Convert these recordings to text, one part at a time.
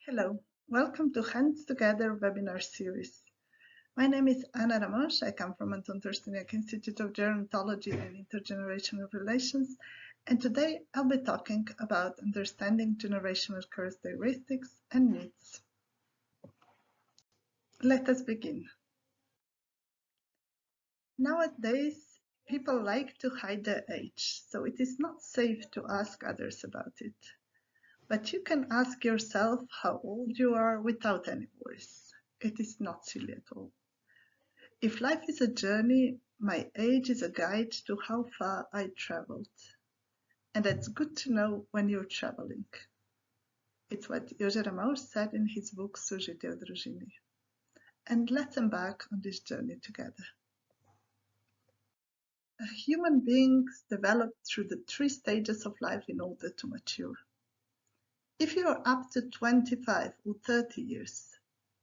Hello, welcome to Hands Together webinar series. My name is Anna Ramos. I come from Anton Trsteniak Institute of Gerontology and Intergenerational Relations, and today I'll be talking about understanding generational characteristics and needs. Let us begin. Nowadays, people like to hide their age, so it is not safe to ask others about it. But you can ask yourself how old you are without any voice. It is not silly at all. If life is a journey, my age is a guide to how far I traveled. And that's good to know when you're traveling. It's what Jože Ramos said in his book Súžite v družine. And let's embark on this journey together. Human beings develop through the 3 stages of life in order to mature. If you are up to 25 or 30 years,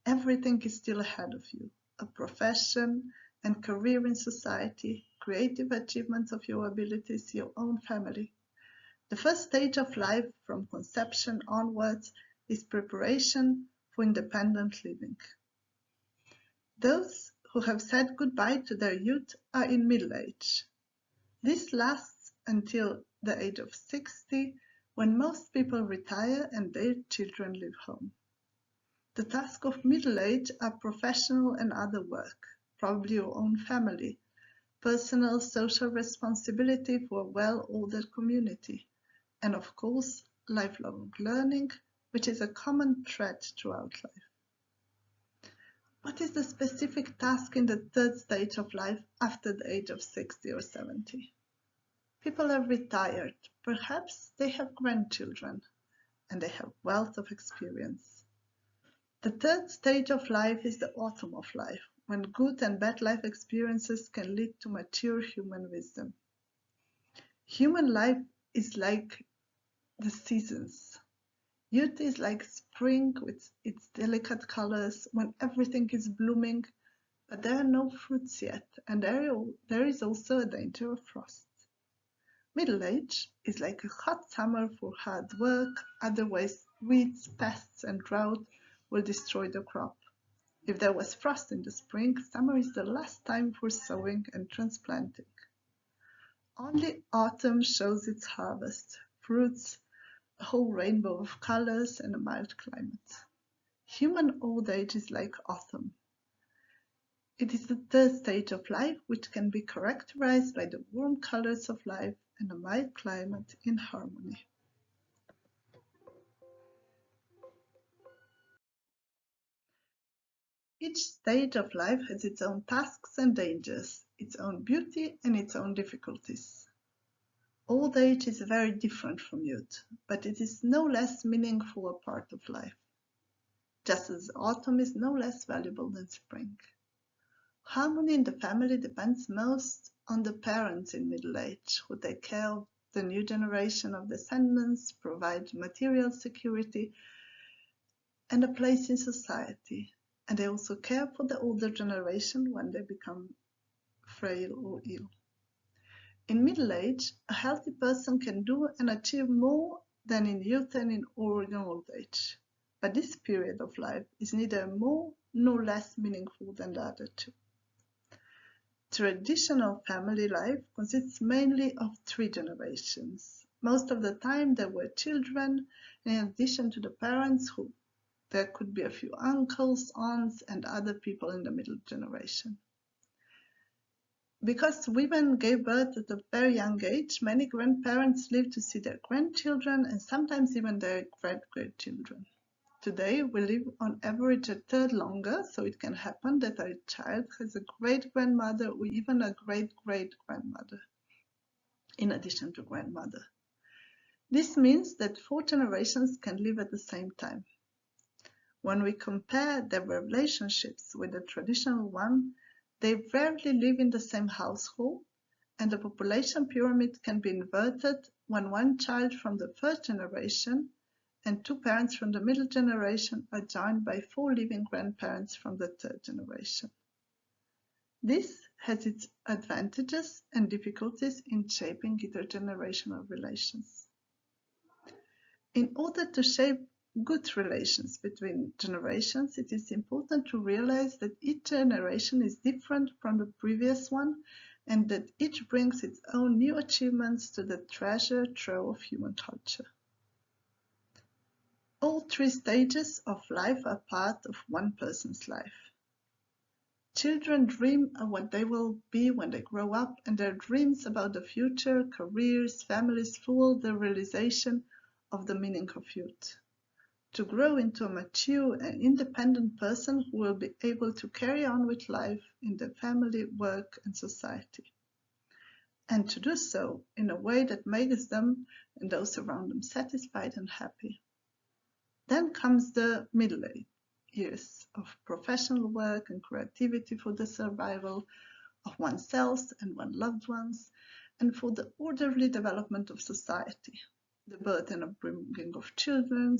everything is still ahead of you. A profession and career in society, creative achievements of your abilities, your own family. The first stage of life from conception onwards is preparation for independent living. Those who have said goodbye to their youth are in middle age. This lasts until the age of 60, when most people retire and their children leave home. The task of middle age are professional and other work, probably your own family, personal social responsibility for a well-ordered community, and of course, lifelong learning, which is a common thread throughout life. What is the specific task in the 3rd stage of life after the age of 60 or 70? People are retired, perhaps they have grandchildren, and they have wealth of experience. The 3rd stage of life is the autumn of life, when good and bad life experiences can lead to mature human wisdom. Human life is like the seasons. Youth is like spring with its delicate colors, when everything is blooming, but there are no fruits yet, and there is also a danger of frost. Middle age is like a hot summer for hard work, otherwise weeds, pests, and drought will destroy the crop. If there was frost in the spring, summer is the last time for sowing and transplanting. Only autumn shows its harvest, fruits, a whole rainbow of colors, and a mild climate. Human old age is like autumn. It is the 3rd stage of life, which can be characterized by the warm colors of life and a mild climate in harmony. Each stage of life has its own tasks and dangers, its own beauty and its own difficulties. Old age is very different from youth, but it is no less meaningful a part of life, just as autumn is no less valuable than spring. Harmony in the family depends most on the parents in middle age, who take care of the new generation of descendants, provide material security and a place in society, and they also care for the older generation when they become frail or ill. In middle age, a healthy person can do and achieve more than in youth and in old age, but this period of life is neither more nor less meaningful than the other two. Traditional family life consists mainly of 3 generations. Most of the time there were children, and in addition to the parents, there could be a few uncles, aunts, and other people in the middle generation. Because women gave birth at a very young age, many grandparents live to see their grandchildren and sometimes even their great-grandchildren. Today, we live on average a third longer, so it can happen that a child has a great-grandmother or even a great-great-grandmother, in addition to grandmother. This means that 4 generations can live at the same time. When we compare their relationships with the traditional one, they rarely live in the same household, and the population pyramid can be inverted when one child from the 1st generation and 2 parents from the middle generation are joined by 4 living grandparents from the 3rd generation. This has its advantages and difficulties in shaping intergenerational relations. In order to shape good relations between generations, it is important to realize that each generation is different from the previous one and that each brings its own new achievements to the treasure trove of human culture. All three stages of life are part of one person's life. Children dream of what they will be when they grow up, and their dreams about the future, careers, families fuel the realization of the meaning of youth. To grow into a mature and independent person who will be able to carry on with life in the family, work, and society. And to do so in a way that makes them and those around them satisfied and happy. Then comes the middle years of professional work and creativity for the survival of oneself and one's loved ones, and for the orderly development of society, the burden of bringing of children,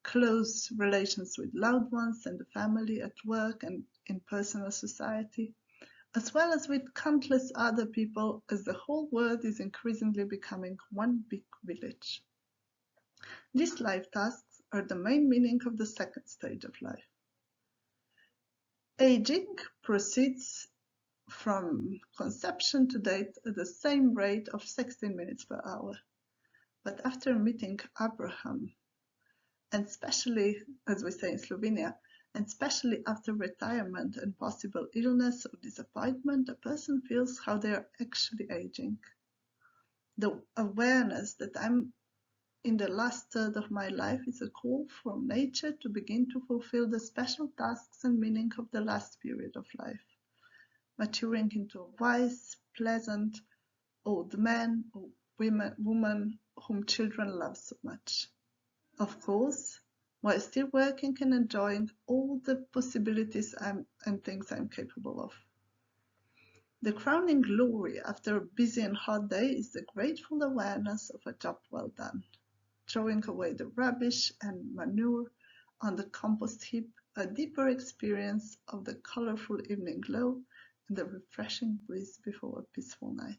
close relations with loved ones and the family at work and in personal society, as well as with countless other people as the whole world is increasingly becoming one big village. These life tasks are the main meaning of the second stage of life. Aging proceeds from conception to date at the same rate of 16 minutes per hour. But after meeting Abraham, and especially, as we say in Slovenia, and especially after retirement and possible illness or disappointment, a person feels how they are actually aging. The awareness that I'm in the last third of my life is a call from nature to begin to fulfill the special tasks and meaning of the last period of life, maturing into a wise, pleasant, old man or woman whom children love so much. Of course, while still working and enjoying all the possibilities and things I'm capable of. The crowning glory after a busy and hot day is the grateful awareness of a job well done. Throwing away the rubbish and manure on the compost heap, a deeper experience of the colorful evening glow and the refreshing breeze before a peaceful night.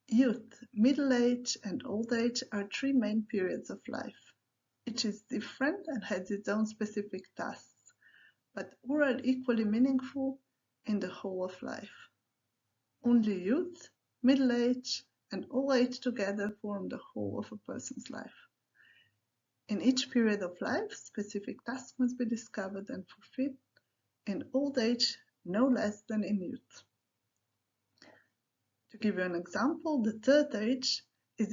Youth, middle age, and old age are three main periods of life. Each is different and has its own specific tasks, but all are equally meaningful in the whole of life. Only youth, middle age, and old age together form the whole of a person's life. In each period of life, specific tasks must be discovered and fulfilled. In old age, no less than in youth. To give you an example, the third age is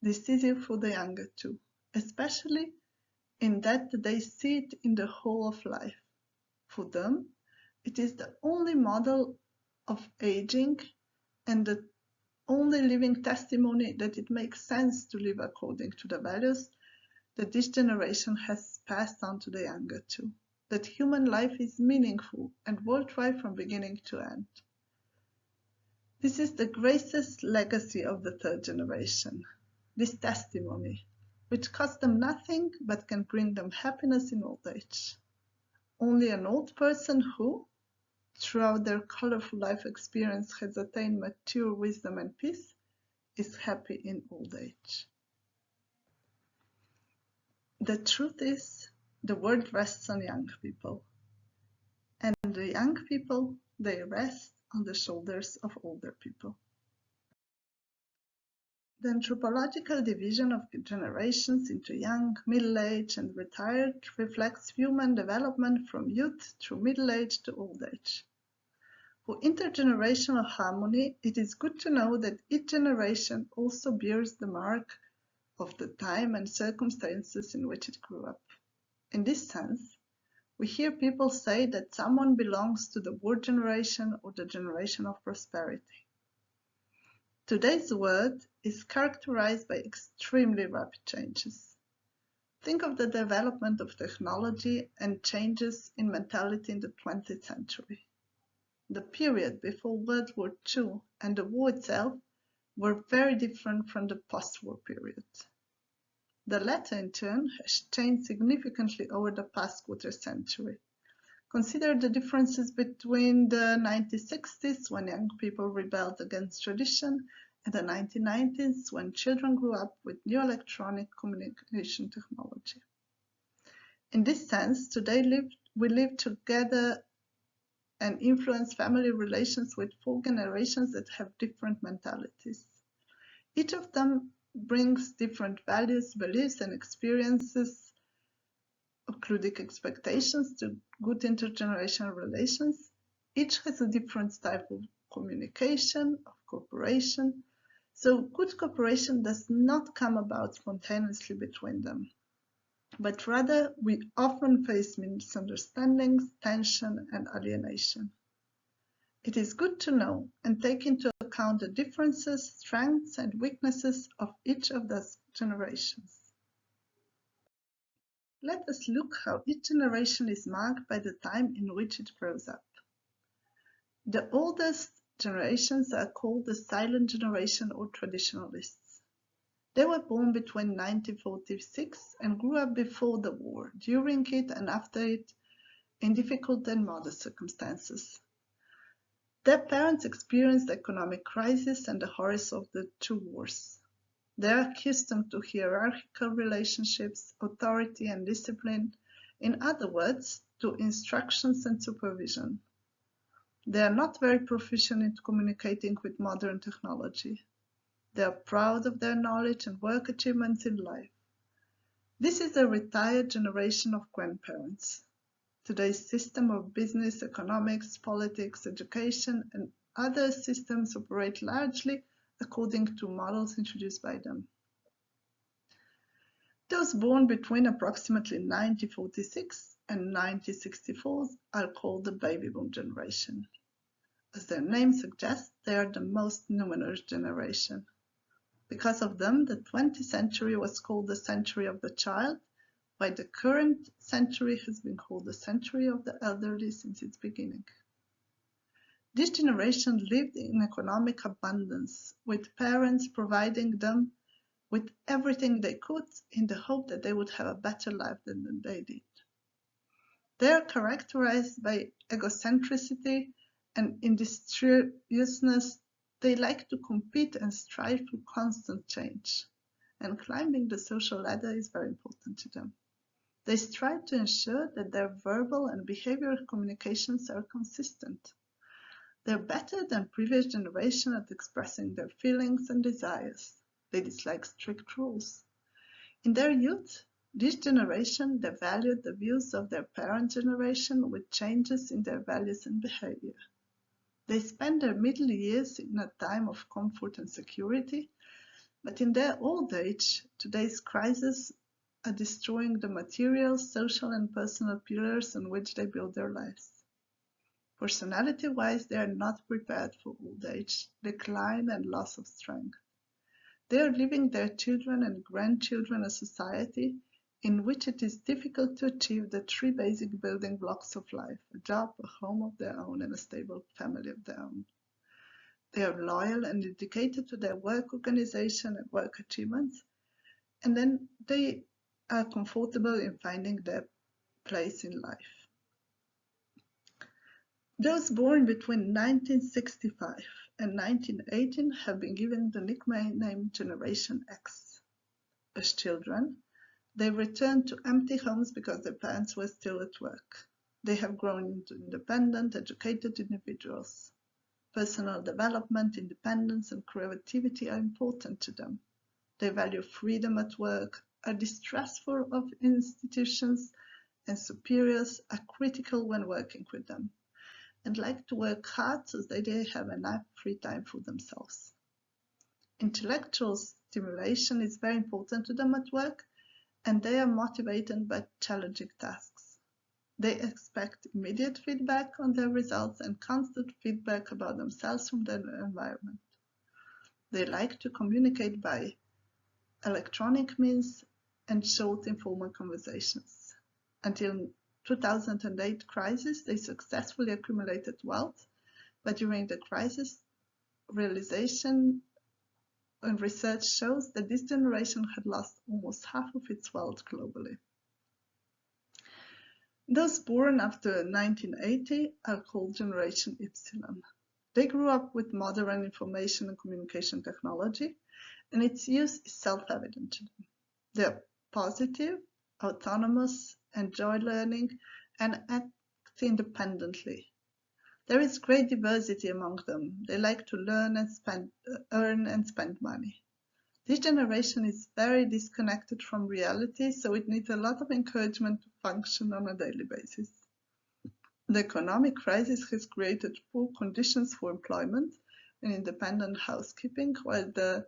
decisive for the younger two, especially in that they see it in the whole of life. For them, it is the only model of aging and the only living testimony that it makes sense to live according to the values that this generation has passed on to the younger two, that human life is meaningful and worthwhile from beginning to end. This is the greatest legacy of the third generation, this testimony, which costs them nothing but can bring them happiness in old age. Only an old person who, throughout their colorful life experience, has attained mature wisdom and peace, is happy in old age. The truth is, the world rests on young people, and the young people, they rest on the shoulders of older people. The anthropological division of generations into young, middle-aged, and retired reflects human development from youth through middle age to old age. For intergenerational harmony, it is good to know that each generation also bears the mark of the time and circumstances in which it grew up. In this sense, we hear people say that someone belongs to the war generation or the generation of prosperity. Today's world is characterized by extremely rapid changes. Think of the development of technology and changes in mentality in the 20th century. The period before World War II and the war itself were very different from the post-war period. The latter, in turn, has changed significantly over the past quarter century. Consider the differences between the 1960s, when young people rebelled against tradition, in the 1990s when children grew up with new electronic communication technology. In this sense, today we live together and influence family relations with 4 generations that have different mentalities. Each of them brings different values, beliefs, and experiences, including expectations to good intergenerational relations. Each has a different type of communication, of cooperation. So good cooperation does not come about spontaneously between them, but rather we often face misunderstandings, tension, and alienation. It is good to know and take into account the differences, strengths, and weaknesses of each of those generations. Let us look how each generation is marked by the time in which it grows up. The oldest generations are called the silent generation or traditionalists. They were born between 1946 and grew up before the war, during it and after it, in difficult and modest circumstances. Their parents experienced the economic crisis and the horrors of the 2 wars. They are accustomed to hierarchical relationships, authority and discipline, in other words, to instructions and supervision. They are not very proficient in communicating with modern technology. They are proud of their knowledge and work achievements in life. This is a retired generation of grandparents. Today's system of business, economics, politics, education, and other systems operate largely according to models introduced by them. Those born between approximately 1946 and 1964 are called the baby boom generation. As their name suggests, they are the most numerous generation. Because of them, the 20th century was called the century of the child, while the current century has been called the century of the elderly since its beginning. This generation lived in economic abundance, with parents providing them with everything they could in the hope that they would have a better life than they did. They are characterized by egocentricity and industriousness. They like to compete and strive for constant change, and climbing the social ladder is very important to them. They strive to ensure that their verbal and behavioral communications are consistent. They're better than previous generations at expressing their feelings and desires. They dislike strict rules. In their youth, this generation, they valued the views of their parent generation with changes in their values and behavior. They spend their middle years in a time of comfort and security, but in their old age, today's crises are destroying the material, social, and personal pillars on which they build their lives. Personality-wise, they are not prepared for old age, decline, and loss of strength. They are leaving their children and grandchildren a society in which it is difficult to achieve the 3 basic building blocks of life: a job, a home of their own, and a stable family of their own. They are loyal and dedicated to their work organization and work achievements, and then they are comfortable in finding their place in life. Those born between 1965 and 1918 have been given the nickname Generation X. As children, they returned to empty homes because their parents were still at work. They have grown into independent, educated individuals. Personal development, independence, and creativity are important to them. They value freedom at work, are distrustful of institutions, and superiors are critical when working with them, and like to work hard so that they have enough free time for themselves. Intellectual stimulation is very important to them at work, and they are motivated by challenging tasks. They expect immediate feedback on their results and constant feedback about themselves from their environment. They like to communicate by electronic means and short informal conversations. Until 2008 crisis, they successfully accumulated wealth, but during the crisis, realization and research shows that this generation had lost almost half of its wealth globally. Those born after 1980 are called Generation Y. They grew up with modern information and communication technology, and its use is self-evident to them. They're positive, autonomous, enjoy learning, and act independently. There is great diversity among them. They like to learn and earn and spend money. This generation is very disconnected from reality, so it needs a lot of encouragement to function on a daily basis. The economic crisis has created poor conditions for employment and independent housekeeping, while the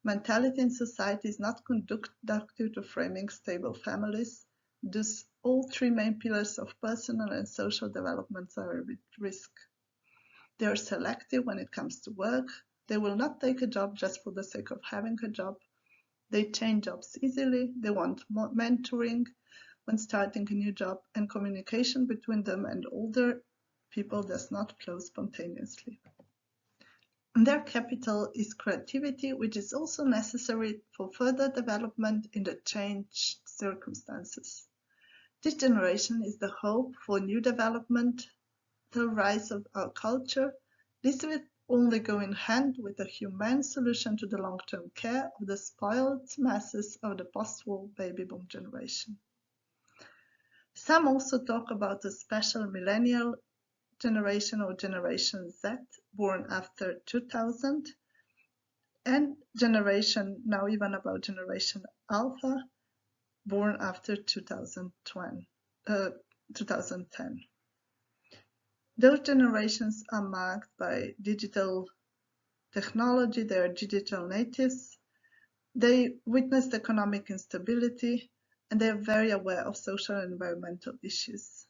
mentality in society is not conducive to framing stable families. Thus, all three main pillars of personal and social development are at risk. They are selective when it comes to work. They will not take a job just for the sake of having a job. They change jobs easily. They want mentoring when starting a new job, and communication between them and older people does not flow spontaneously. And their capital is creativity, which is also necessary for further development in the changed circumstances. This generation is the hope for new development, the rise of our culture. This will only go in hand with a humane solution to the long-term care of the spoiled masses of the post-war baby boom generation. Some also talk about a special millennial generation or Generation Z, born after 2000, and now even about Generation Alpha, born after 2010. Those generations are marked by digital technology. They are digital natives. They witnessed economic instability, and they are very aware of social and environmental issues.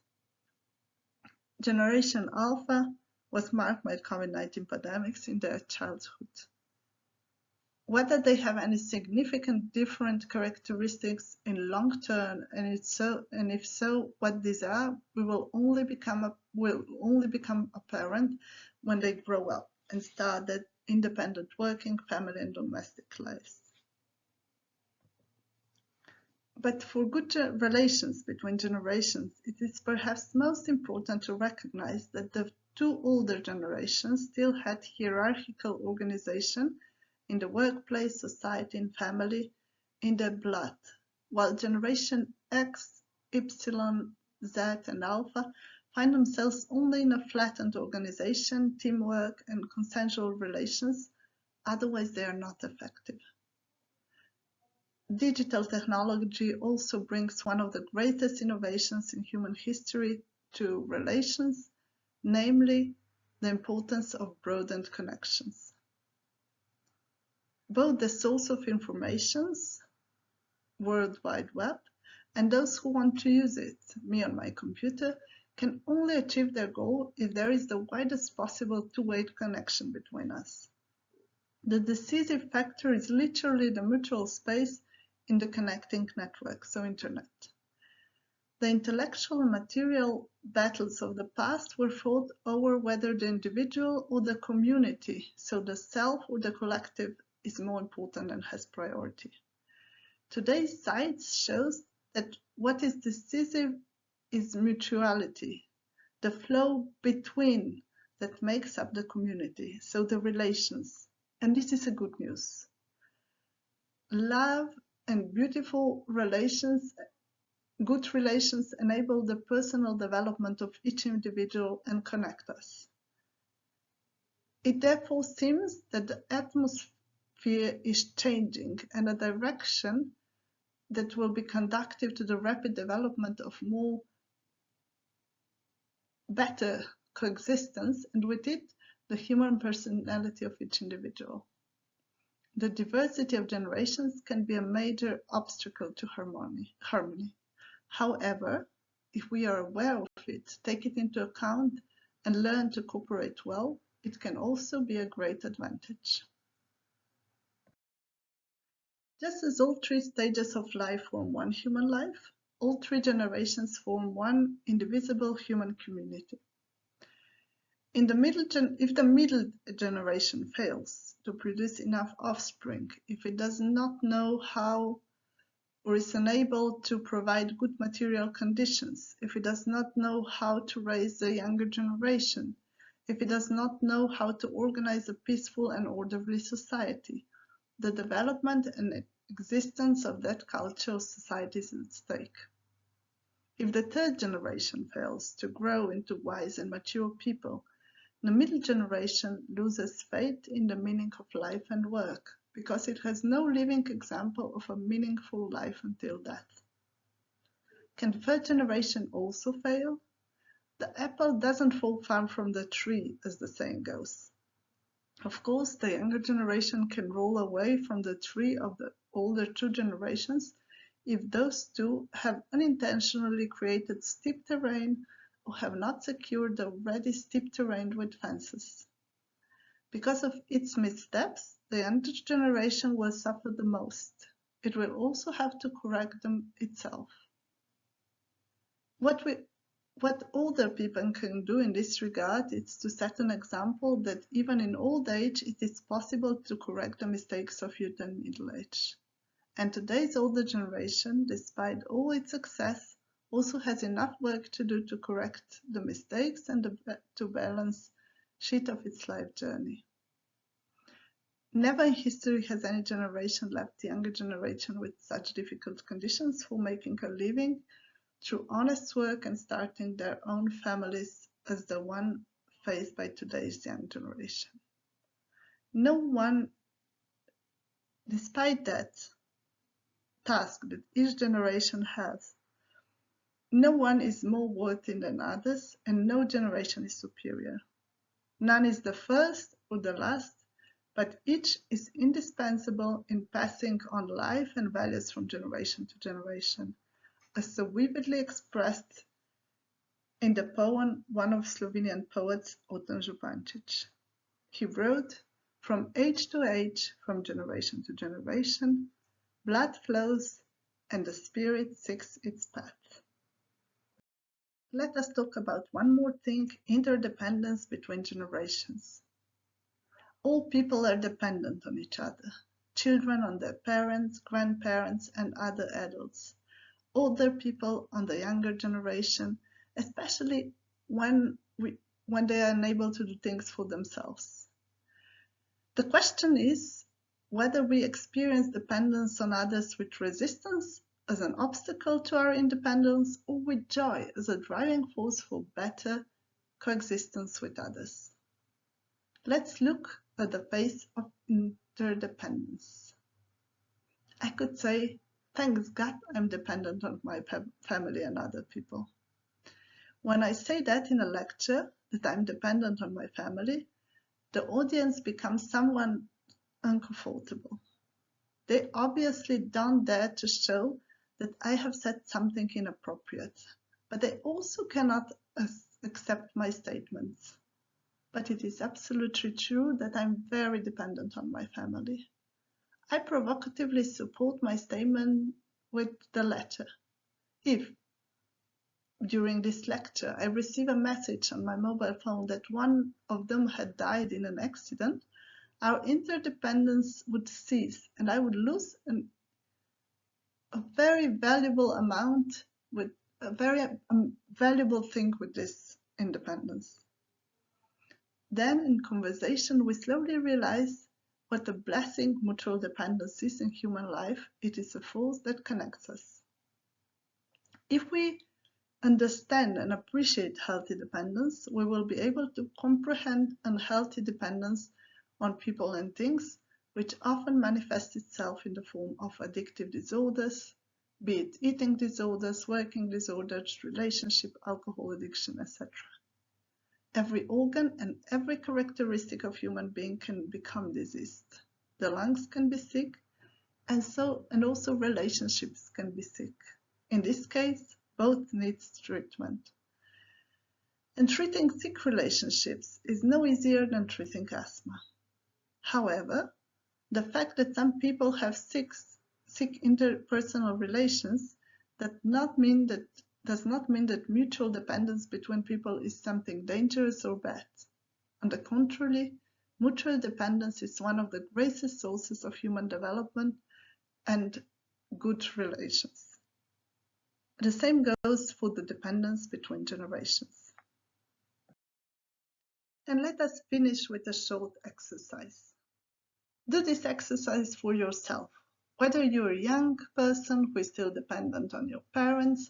Generation Alpha was marked by COVID-19 pandemics in their childhood. Whether they have any significant different characteristics in long term, and if so, what these are, will only become apparent when they grow up and start their independent working, family and domestic lives. But for good relations between generations, it is perhaps most important to recognize that the two older generations still had hierarchical organization in the workplace, society and family in their blood, while Generation X, Y, Z and Alpha find themselves only in a flattened organization, teamwork and consensual relations, otherwise they are not effective. Digital technology also brings one of the greatest innovations in human history to relations, namely the importance of broadened connections. Both the source of information, World Wide Web, and those who want to use it, me on my computer, can only achieve their goal if there is the widest possible two-way connection between us. The decisive factor is literally the mutual space in the connecting network, so internet. The intellectual and material battles of the past were fought over whether the individual or the community, so the self or the collective, is more important and has priority. Today's science shows that what is decisive is mutuality, the flow between that makes up the community, so the relations. And this is a good news. Love and beautiful relations, good relations enable the personal development of each individual and connect us. It therefore seems that the atmosphere is changing and a direction that will be conducive to the rapid development of better coexistence, and with it, the human personality of each individual. The diversity of generations can be a major obstacle to harmony. However, if we are aware of it, take it into account, and learn to cooperate well, it can also be a great advantage. Just as all three stages of life form one human life, all three generations form one indivisible human community. If the middle generation fails to produce enough offspring, if it does not know how or is unable to provide good material conditions, if it does not know how to raise the younger generation, if it does not know how to organize a peaceful and orderly society. The development and existence of that culture or society is at stake. If the third generation fails to grow into wise and mature people, the middle generation loses faith in the meaning of life and work because it has no living example of a meaningful life until death. Can the third generation also fail? The apple doesn't fall far from the tree, as the saying goes. Of course, the younger generation can roll away from the tree of the older two generations if those two have unintentionally created steep terrain or have not secured the already steep terrain with fences. Because of its missteps, the younger generation will suffer the most. It will also have to correct them itself. What older people can do in this regard is to set an example that even in old age it is possible to correct the mistakes of youth and middle age. And today's older generation, despite all its success, also has enough work to do to correct the mistakes and to balance sheet of its life journey. Never in history has any generation left the younger generation with such difficult conditions for making a living through honest work and starting their own families as the one faced by today's young generation. No one, despite that task that each generation has, no one is more worthy than others, and no generation is superior. None is the first or the last, but each is indispensable in passing on life and values from generation to generation, as so vividly expressed in the poem one of Slovenian poets, Otan Župančič. He wrote, "From age to age, from generation to generation, blood flows and the spirit seeks its path." Let us talk about one more thing, interdependence between generations. All people are dependent on each other. Children on their parents, grandparents, and other adults. Older people on the younger generation, especially when they are unable to do things for themselves. The question is whether we experience dependence on others with resistance as an obstacle to our independence, or with joy as a driving force for better coexistence with others. Let's look at the face of interdependence. I could say, thanks God I'm dependent on my family and other people. When I say that in a lecture, that I'm dependent on my family, the audience becomes somewhat uncomfortable. They obviously don't dare to show that I have said something inappropriate, but they also cannot accept my statements. But it is absolutely true that I'm very dependent on my family. I provocatively support my statement with the latter. If, during this lecture, I receive a message on my mobile phone that one of them had died in an accident, our interdependence would cease and I would lose a very valuable amount with a very valuable thing with this independence. Then in conversation we slowly realize what a blessing mutual dependence is in human life. It is a force that connects us. If we understand and appreciate healthy dependence, we will be able to comprehend unhealthy dependence on people and things, which often manifests itself in the form of addictive disorders, be it eating disorders, working disorders, relationship, alcohol addiction, etc. Every organ and every characteristic of human being can become diseased. The lungs can be sick, and also relationships can be sick. In this case, both need treatment. And treating sick relationships is no easier than treating asthma. However, the fact that some people have sick interpersonal relations does not mean that mutual dependence between people is something dangerous or bad. On the contrary, mutual dependence is one of the greatest sources of human development and good relations. The same goes for the dependence between generations. And let us finish with a short exercise. Do this exercise for yourself, whether you're a young person who is still dependent on your parents,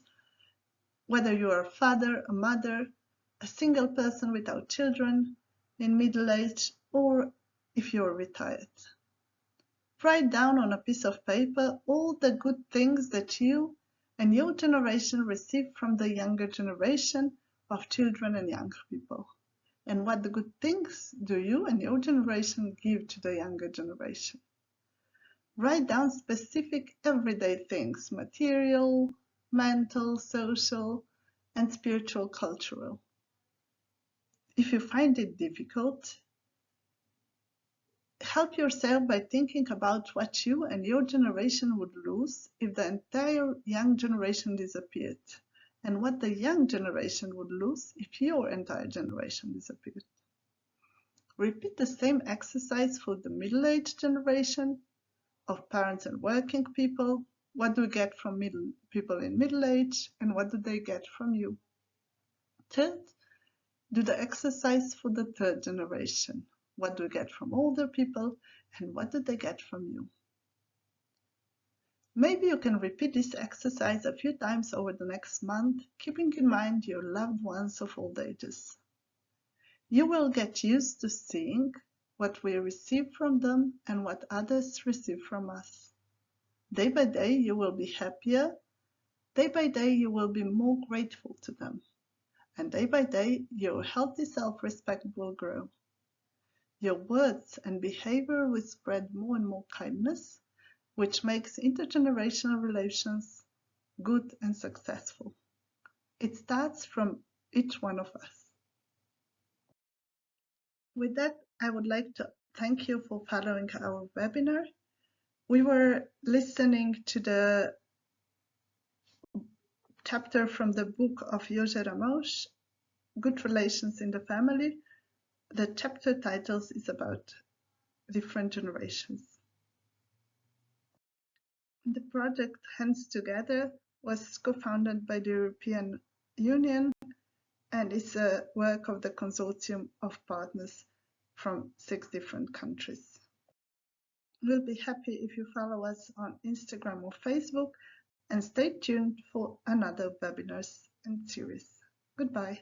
whether you are a father, a mother, a single person without children, in middle age, or if you're retired. Write down on a piece of paper all the good things that you and your generation received from the younger generation of children and young people. And what the good things do you and your generation give to the younger generation? Write down specific everyday things, material, mental, social, and spiritual, cultural. If you find it difficult, help yourself by thinking about what you and your generation would lose if the entire young generation disappeared, and what the young generation would lose if your entire generation disappeared. Repeat the same exercise for the middle-aged generation of parents and working people. What do we get from people in middle age, and what do they get from you? Third, do the exercise for the third generation. What do we get from older people, and what do they get from you? Maybe you can repeat this exercise a few times over the next month, keeping in mind your loved ones of all ages. You will get used to seeing what we receive from them and what others receive from us. Day by day, you will be happier. Day by day, you will be more grateful to them. And day by day, your healthy self-respect will grow. Your words and behavior will spread more and more kindness, which makes intergenerational relations good and successful. It starts from each one of us. With that, I would like to thank you for following our webinar. We were listening to the chapter from the book of José Ramos, Good Relations in the Family. The chapter titles is about different generations. The project Hands Together was co-founded by the European Union and is a work of the consortium of partners from 6 different countries. We'll be happy if you follow us on Instagram or Facebook, and stay tuned for another webinars and series. Goodbye.